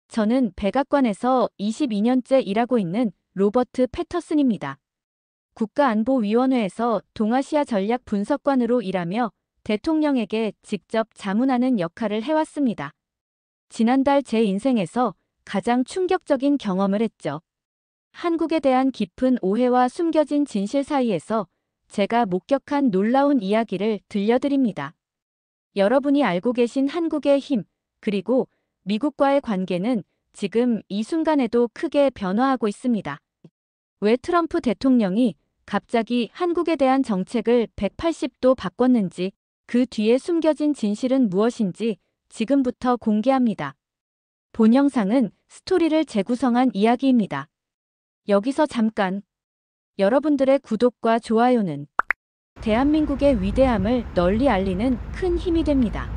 저는 백악관에서 22년째 일하고 있는 로버트 패터슨입니다. 국가안보위원회에서 동아시아 전략 분석관으로 일하며 대통령에게 직접 자문하는 역할을 해왔습니다. 지난달 제 인생에서 가장 충격적인 경험을 했죠. 한국에 대한 깊은 오해와 숨겨진 진실 사이에서 제가 목격한 놀라운 이야기를 들려드립니다. 여러분이 알고 계신 한국의 힘, 그리고 미국과의 관계는 지금 이 순간에도 크게 변화하고 있습니다. 왜 트럼프 대통령이 갑자기 한국에 대한 정책을 180도 바꿨는지, 그 뒤에 숨겨진 진실은 무엇인지 지금부터 공개합니다. 본 영상은 스토리를 재구성한 이야기입니다. 여기서 잠깐, 여러분들의 구독과 좋아요는 대한민국의 위대함을 널리 알리는 큰 힘이 됩니다.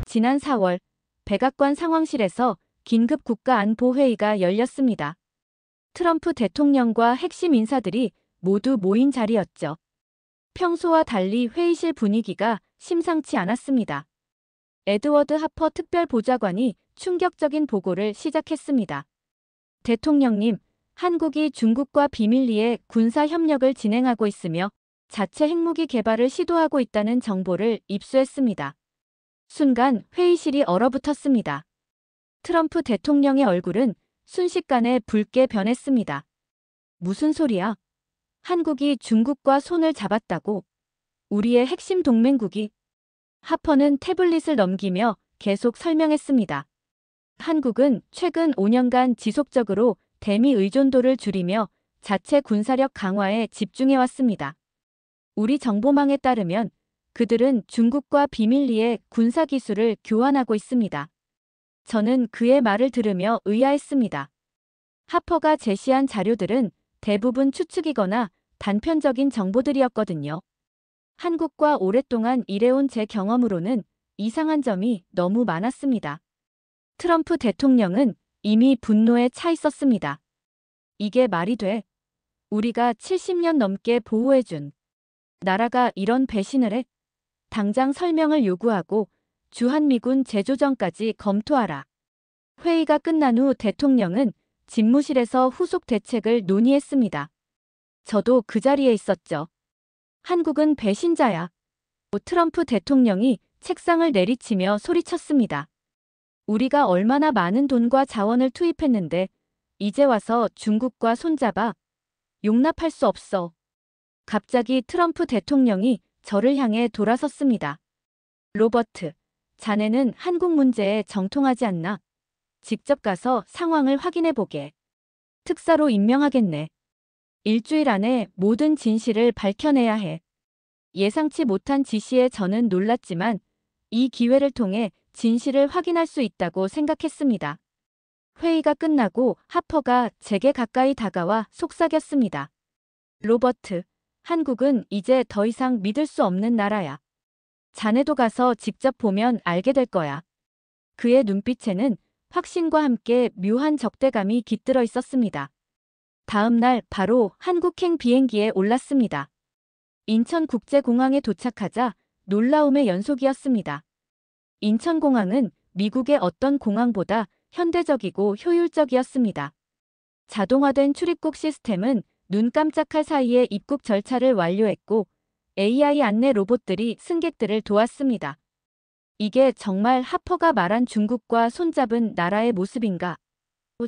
지난 4월, 백악관 상황실에서 긴급 국가안보회의가 열렸습니다. 트럼프 대통령과 핵심 인사들이 모두 모인 자리였죠. 평소와 달리 회의실 분위기가 심상치 않았습니다. 에드워드 하퍼 특별보좌관이 충격적인 보고를 시작했습니다. 대통령님, 한국이 중국과 비밀리에 군사협력을 진행하고 있으며 자체 핵무기 개발을 시도하고 있다는 정보를 입수했습니다. 순간 회의실이 얼어붙었습니다. 트럼프 대통령의 얼굴은 순식간에 붉게 변했습니다. 무슨 소리야? 한국이 중국과 손을 잡았다고? 우리의 핵심 동맹국이? 하퍼는 태블릿을 넘기며 계속 설명했습니다. 한국은 최근 5년간 지속적으로 대미 의존도를 줄이며 자체 군사력 강화에 집중해왔습니다. 우리 정보망에 따르면 그들은 중국과 비밀리에 군사기술을 교환하고 있습니다. 저는 그의 말을 들으며 의아했습니다. 하퍼가 제시한 자료들은 대부분 추측이거나 단편적인 정보들이었거든요. 한국과 오랫동안 일해온 제 경험으로는 이상한 점이 너무 많았습니다. 트럼프 대통령은 이미 분노에 차 있었습니다. 이게 말이 돼? 우리가 70년 넘게 보호해준 나라가 이런 배신을 해? 당장 설명을 요구하고 주한미군 재조정까지 검토하라. 회의가 끝난 후 대통령은 집무실에서 후속 대책을 논의했습니다. 저도 그 자리에 있었죠. 한국은 배신자야. 트럼프 대통령이 책상을 내리치며 소리쳤습니다. 우리가 얼마나 많은 돈과 자원을 투입했는데 이제 와서 중국과 손잡아? 용납할 수 없어. 갑자기 트럼프 대통령이 저를 향해 돌아섰습니다. 로버트, 자네는 한국 문제에 정통하지 않나? 직접 가서 상황을 확인해보게. 특사로 임명하겠네. 일주일 안에 모든 진실을 밝혀내야 해. 예상치 못한 지시에 저는 놀랐지만 이 기회를 통해 진실을 확인할 수 있다고 생각했습니다. 회의가 끝나고 하퍼가 제게 가까이 다가와 속삭였습니다. 로버트, 한국은 이제 더 이상 믿을 수 없는 나라야. 자네도 가서 직접 보면 알게 될 거야. 그의 눈빛에는 확신과 함께 묘한 적대감이 깃들어 있었습니다. 다음 날 바로 한국행 비행기에 올랐습니다. 인천국제공항에 도착하자 놀라움의 연속이었습니다. 인천공항은 미국의 어떤 공항보다 현대적이고 효율적이었습니다. 자동화된 출입국 시스템은 눈 깜짝할 사이에 입국 절차를 완료했고 AI 안내 로봇들이 승객들을 도왔습니다. 이게 정말 하퍼가 말한 중국과 손잡은 나라의 모습인가?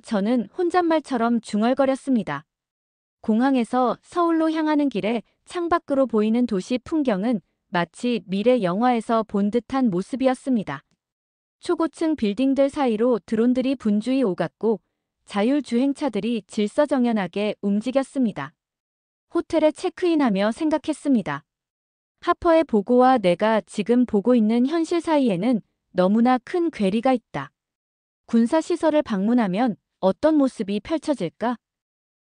저는 혼잣말처럼 중얼거렸습니다. 공항에서 서울로 향하는 길에 창밖으로 보이는 도시 풍경은 마치 미래 영화에서 본 듯한 모습이었습니다. 초고층 빌딩들 사이로 드론들이 분주히 오갔고 자율주행차들이 질서정연하게 움직였습니다. 호텔에 체크인하며 생각했습니다. 하퍼의 보고와 내가 지금 보고 있는 현실 사이에는 너무나 큰 괴리가 있다. 군사시설을 방문하면 어떤 모습이 펼쳐질까?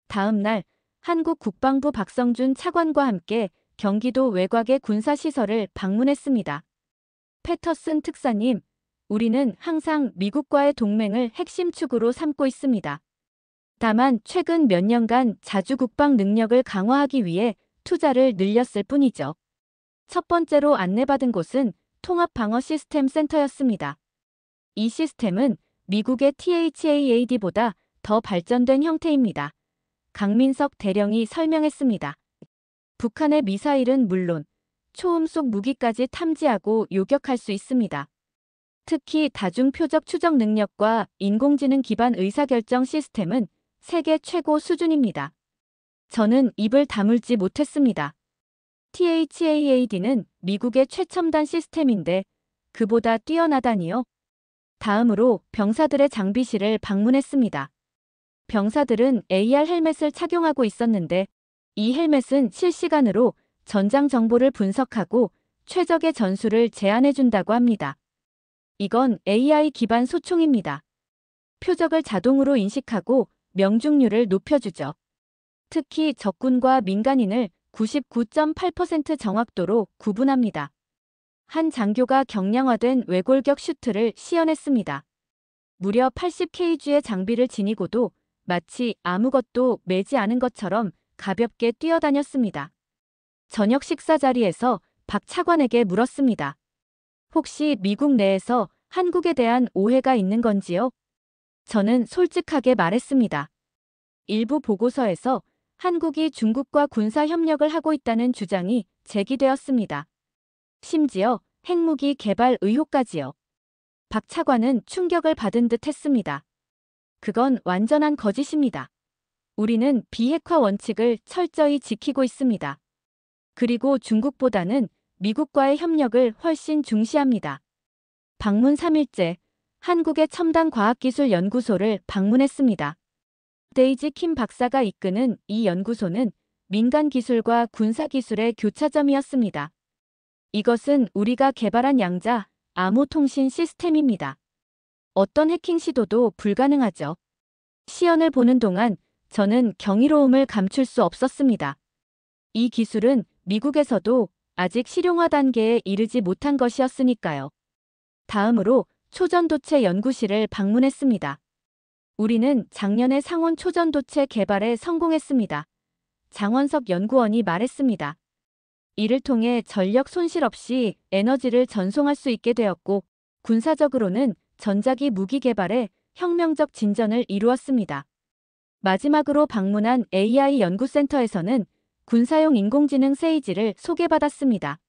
다음 날 한국 국방부 박성준 차관과 함께 경기도 외곽의 군사시설을 방문했습니다. 패터슨 특사님, 우리는 항상 미국과의 동맹을 핵심 축으로 삼고 있습니다. 다만 최근 몇 년간 자주 국방 능력을 강화하기 위해 투자를 늘렸을 뿐이죠. 첫 번째로 안내받은 곳은 통합방어 시스템 센터였습니다. 이 시스템은 미국의 THAAD보다 더 발전된 형태입니다. 강민석 대령이 설명했습니다. 북한의 미사일은 물론 초음속 무기까지 탐지하고 요격할 수 있습니다. 특히 다중 표적 추적 능력과 인공지능 기반 의사결정 시스템은 세계 최고 수준입니다. 저는 입을 다물지 못했습니다. THAAD는 미국의 최첨단 시스템인데 그보다 뛰어나다니요? 다음으로 병사들의 장비실을 방문했습니다. 병사들은 AR 헬멧을 착용하고 있었는데 이 헬멧은 실시간으로 전장 정보를 분석하고 최적의 전술을 제안해준다고 합니다. 이건 AI 기반 소총입니다. 표적을 자동으로 인식하고 명중률을 높여주죠. 특히 적군과 민간인을 99.8% 정확도로 구분합니다. 한 장교가 경량화된 외골격 슈트를 시연했습니다. 무려 80kg의 장비를 지니고도 마치 아무것도 매지 않은 것처럼 가볍게 뛰어다녔습니다. 저녁 식사 자리에서 박 차관에게 물었습니다. 혹시 미국 내에서 한국에 대한 오해가 있는 건지요? 저는 솔직하게 말했습니다. 일부 보고서에서 한국이 중국과 군사 협력을 하고 있다는 주장이 제기되었습니다. 심지어 핵무기 개발 의혹까지요. 박 차관은 충격을 받은 듯 했습니다. 그건 완전한 거짓입니다. 우리는 비핵화 원칙을 철저히 지키고 있습니다. 그리고 중국보다는 미국과의 협력을 훨씬 중시합니다. 방문 3일째, 한국의 첨단과학기술연구소를 방문했습니다. 데이지 킴 박사가 이끄는 이 연구소는 민간 기술과 군사 기술의 교차점이었습니다. 이것은 우리가 개발한 양자 암호 통신 시스템입니다. 어떤 해킹 시도도 불가능하죠. 시연을 보는 동안 저는 경이로움을 감출 수 없었습니다. 이 기술은 미국에서도 아직 실용화 단계에 이르지 못한 것이었으니까요. 다음으로 초전도체 연구실을 방문했습니다. 우리는 작년에 상온 초전도체 개발에 성공했습니다. 장원석 연구원이 말했습니다. 이를 통해 전력 손실 없이 에너지를 전송할 수 있게 되었고 군사적으로는 전자기 무기 개발에 혁명적 진전을 이루었습니다. 마지막으로 방문한 AI 연구센터에서는 군사용 인공지능 세이지를 소개받았습니다.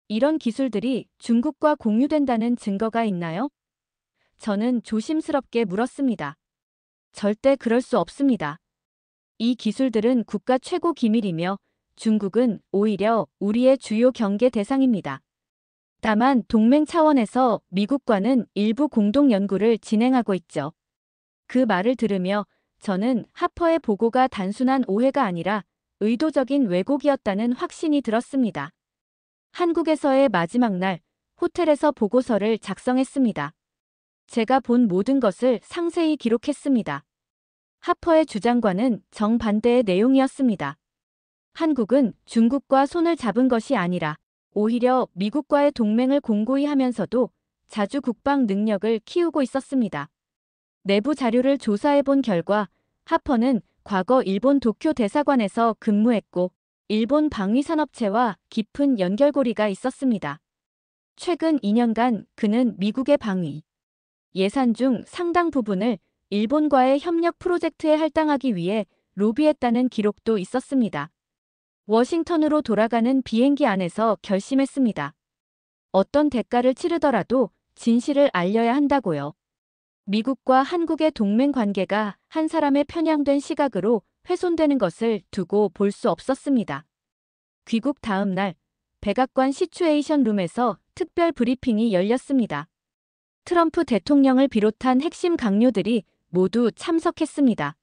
이런 기술들이 중국과 공유된다는 증거가 있나요? 저는 조심스럽게 물었습니다. 절대 그럴 수 없습니다. 이 기술들은 국가 최고 기밀이며 중국은 오히려 우리의 주요 경계 대상입니다. 다만 동맹 차원에서 미국과는 일부 공동 연구를 진행하고 있죠. 그 말을 들으며 저는 하퍼의 보고가 단순한 오해가 아니라 의도적인 왜곡이었다는 확신이 들었습니다. 한국에서의 마지막 날, 호텔에서 보고서를 작성했습니다. 제가 본 모든 것을 상세히 기록했습니다. 하퍼의 주장과는 정반대의 내용이었습니다. 한국은 중국과 손을 잡은 것이 아니라 오히려 미국과의 동맹을 공고히 하면서도 자주 국방 능력을 키우고 있었습니다. 내부 자료를 조사해 본 결과 하퍼는 과거 일본 도쿄 대사관에서 근무했고 일본 방위산업체와 깊은 연결고리가 있었습니다. 최근 2년간 그는 미국의 방위 예산 중 상당 부분을 일본과의 협력 프로젝트에 할당하기 위해 로비했다는 기록도 있었습니다. 워싱턴으로 돌아가는 비행기 안에서 결심했습니다. 어떤 대가를 치르더라도 진실을 알려야 한다고요. 미국과 한국의 동맹 관계가 한 사람의 편향된 시각으로 훼손되는 것을 두고 볼 수 없었습니다. 귀국 다음 날, 백악관 시츄에이션 룸에서 특별 브리핑이 열렸습니다. 트럼프 대통령을 비롯한 핵심 강요들이 모두 참석했습니다.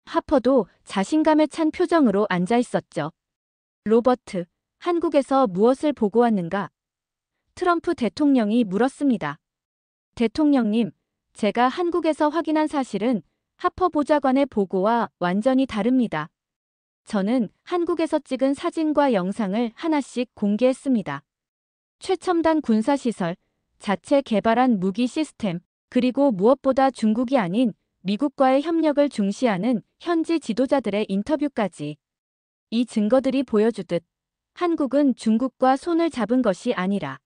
하퍼도 자신감에 찬 표정으로 앉아 있었죠. 로버트, 한국에서 무엇을 보고 왔는가? 트럼프 대통령이 물었습니다. 대통령님, 제가 한국에서 확인한 사실은 하퍼 보좌관의 보고와 완전히 다릅니다. 저는 한국에서 찍은 사진과 영상을 하나씩 공개했습니다. 최첨단 군사시설, 자체 개발한 무기 시스템, 그리고 무엇보다 중국이 아닌 미국과의 협력을 중시하는 현지 지도자들의 인터뷰까지. 이 증거들이 보여주듯 한국은 중국과 손을 잡은 것이 아니라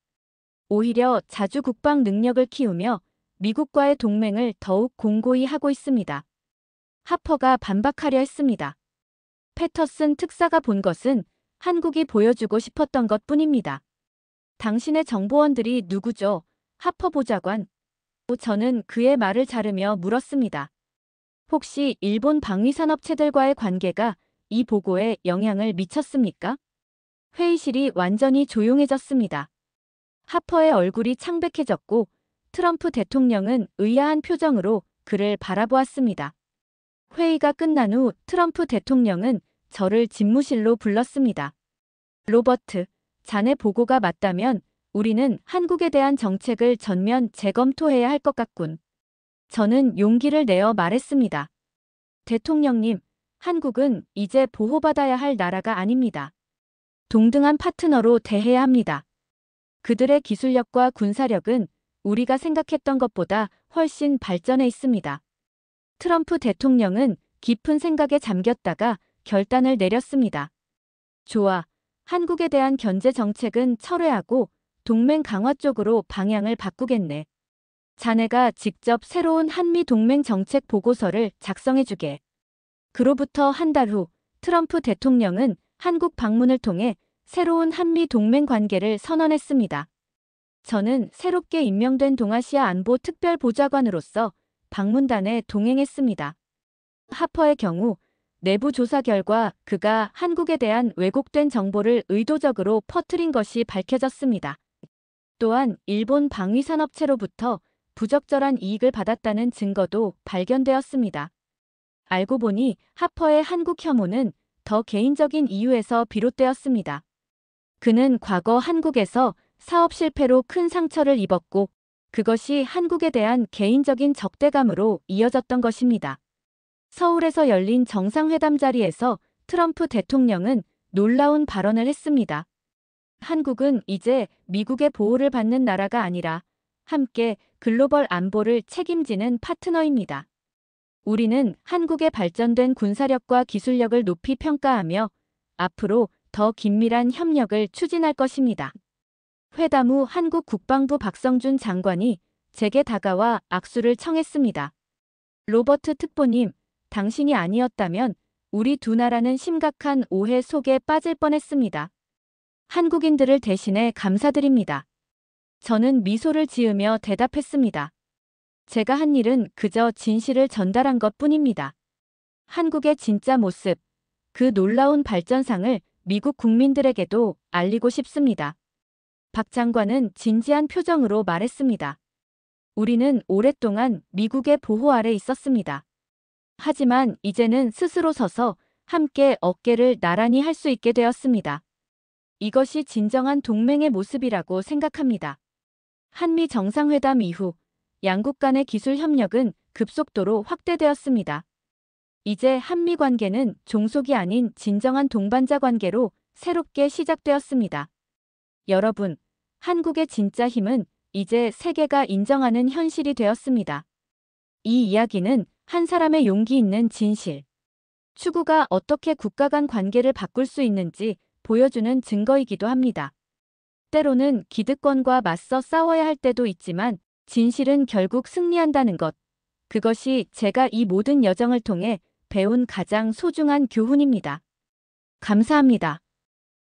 오히려 자주 국방 능력을 키우며 미국과의 동맹을 더욱 공고히 하고 있습니다. 하퍼가 반박하려 했습니다. 패터슨 특사가 본 것은 한국이 보여주고 싶었던 것뿐입니다. 당신의 정보원들이 누구죠? 하퍼 보좌관. 저는 그의 말을 자르며 물었습니다. 혹시 일본 방위산업체들과의 관계가 이 보고에 영향을 미쳤습니까? 회의실이 완전히 조용해졌습니다. 하퍼의 얼굴이 창백해졌고 트럼프 대통령은 의아한 표정으로 그를 바라보았습니다. 회의가 끝난 후 트럼프 대통령은 저를 집무실로 불렀습니다. 로버트, 자네 보고가 맞다면 우리는 한국에 대한 정책을 전면 재검토해야 할 것 같군. 저는 용기를 내어 말했습니다. 대통령님, 한국은 이제 보호받아야 할 나라가 아닙니다. 동등한 파트너로 대해야 합니다. 그들의 기술력과 군사력은 우리가 생각했던 것보다 훨씬 발전해 있습니다. 트럼프 대통령은 깊은 생각에 잠겼다가 결단을 내렸습니다. 좋아. 한국에 대한 견제 정책은 철회하고 동맹 강화 쪽으로 방향을 바꾸겠네. 자네가 직접 새로운 한미 동맹 정책 보고서를 작성해주게. 그로부터 한 달 후 트럼프 대통령은 한국 방문을 통해 새로운 한미 동맹 관계를 선언했습니다. 저는 새롭게 임명된 동아시아 안보 특별보좌관으로서 방문단에 동행했습니다. 하퍼의 경우 내부 조사 결과 그가 한국에 대한 왜곡된 정보를 의도적으로 퍼뜨린 것이 밝혀졌습니다. 또한 일본 방위산업체로부터 부적절한 이익을 받았다는 증거도 발견되었습니다. 알고 보니 하퍼의 한국 혐오는 더 개인적인 이유에서 비롯되었습니다. 그는 과거 한국에서 사업 실패로 큰 상처를 입었고 그것이 한국에 대한 개인적인 적대감으로 이어졌던 것입니다. 서울에서 열린 정상회담 자리에서 트럼프 대통령은 놀라운 발언을 했습니다. 한국은 이제 미국의 보호를 받는 나라가 아니라 함께 글로벌 안보를 책임지는 파트너입니다. 우리는 한국의 발전된 군사력과 기술력을 높이 평가하며 앞으로 더 긴밀한 협력을 추진할 것입니다. 회담 후 한국 국방부 박성준 장관이 제게 다가와 악수를 청했습니다. 로버트 특보님, 당신이 아니었다면 우리 두 나라는 심각한 오해 속에 빠질 뻔했습니다. 한국인들을 대신해 감사드립니다. 저는 미소를 지으며 대답했습니다. 제가 한 일은 그저 진실을 전달한 것뿐입니다. 한국의 진짜 모습, 그 놀라운 발전상을 미국 국민들에게도 알리고 싶습니다. 박 장관은 진지한 표정으로 말했습니다. 우리는 오랫동안 미국의 보호 아래 있었습니다. 하지만 이제는 스스로 서서 함께 어깨를 나란히 할 수 있게 되었습니다. 이것이 진정한 동맹의 모습이라고 생각합니다. 한미 정상회담 이후 양국 간의 기술 협력은 급속도로 확대되었습니다. 이제 한미 관계는 종속이 아닌 진정한 동반자 관계로 새롭게 시작되었습니다. 여러분, 한국의 진짜 힘은 이제 세계가 인정하는 현실이 되었습니다. 이 이야기는 한 사람의 용기 있는 진실, 추구가 어떻게 국가 간 관계를 바꿀 수 있는지 보여주는 증거이기도 합니다. 때로는 기득권과 맞서 싸워야 할 때도 있지만 진실은 결국 승리한다는 것. 그것이 제가 이 모든 여정을 통해 배운 가장 소중한 교훈입니다. 감사합니다.